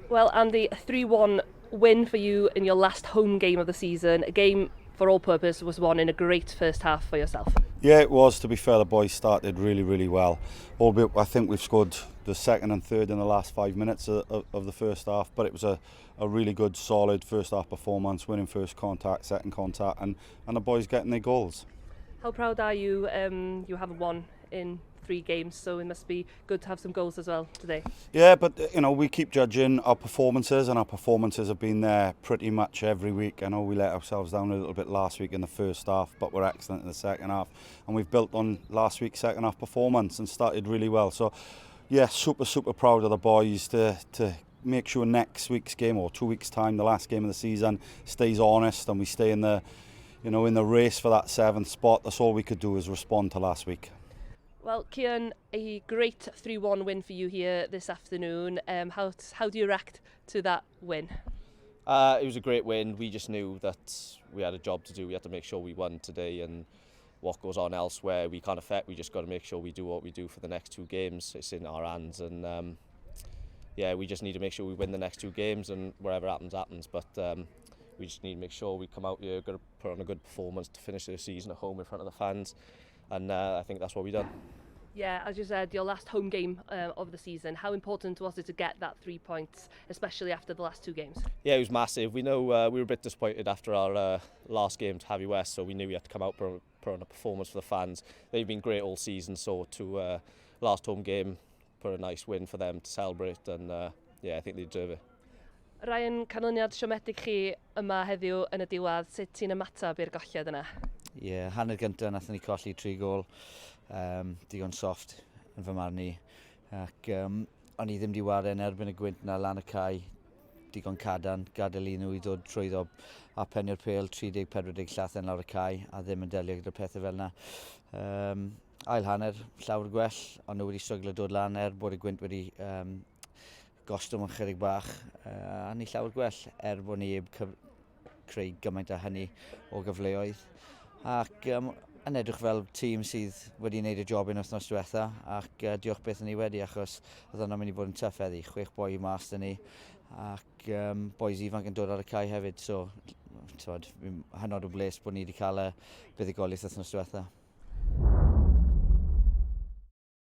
Well, and the 3-1 win for you in your last home game of the season, a game for all purpose was won in a great first half for yourself. Yeah, it was. To be fair, the boys started really, really well. Albeit, I think we've scored the second and third in the last 5 minutes of the first half. But it was a really good, solid first half performance, winning first contact, second contact, and the boys getting their goals. How proud are you? You haven't won in 3 games, so it must be good to have some goals as well today. Yeah, but we keep judging our performances, and our performances have been there pretty much every week. I know we let ourselves down a little bit last week in the first half, but we're excellent in the second half, and we've built on last week's second half performance and started really well. So, yeah, super proud of the boys to make sure next week's game or 2 weeks' time, the last game of the season, stays honest and we stay in the in the race for that 7th spot. That's all we could do is respond to last week. Well, Cian, a great 3-1 win for you here this afternoon. How do you react to that win? It was a great win. We just knew that we had a job to do. We had to make sure we won today, and what goes on elsewhere we can't affect. We just got to make sure we do what we do for the next 2 games. It's in our hands, and we just need to make sure we win the next 2 games, and whatever happens. But we just need to make sure we come out here, got to put on a good performance to finish the season at home in front of the fans, and I think that's what we've done. Yeah, as you said, your last home game of the season. How important was it to get that 3 points, especially after the last 2 games? Yeah, it was massive. We know we were a bit disappointed after our last game to Heavy West, so we knew we had to come out put on a performance for the fans. They've been great all season, so to last home game, put a nice win for them to celebrate, and I think they deserve it. Ryan, canlyniad siomedig chi yma heddiw yn y diwedd, sut ti'n ymateb i'r golliad yna? Hanner gyntaf nathon ni colli 3 gol, digon soft yn fy marn i, ac o'n i ddim di waren erbyn y gwynt na lan y cae, digon cadarn, gadael i nhw i ddod trwyddo a pennu'r pêl 30-40 llathen lawr y cae a ddim yn delio gyda'r pethau fel yna. Ail hanner llawer gwell, ond nhw wedi stryglo dod lan bod y gwynt wedi gostwm yn chydig bach, a ni llawer gwell bod ni heb creu gymaint a hynny o gyfleoedd. Ac yn edrych fel tîm sydd wedi wneud y job yn wythnos diwetha, ac diolch beth ni wedi, achos oedd hwnna'n mynd i fod yn tuff heddi. 6 boi mas dyn ni, ac bois ifanc yn dod ar y cae hefyd, so hynod o bles bod ni wedi cael y buddigoliaeth wythnos diwetha.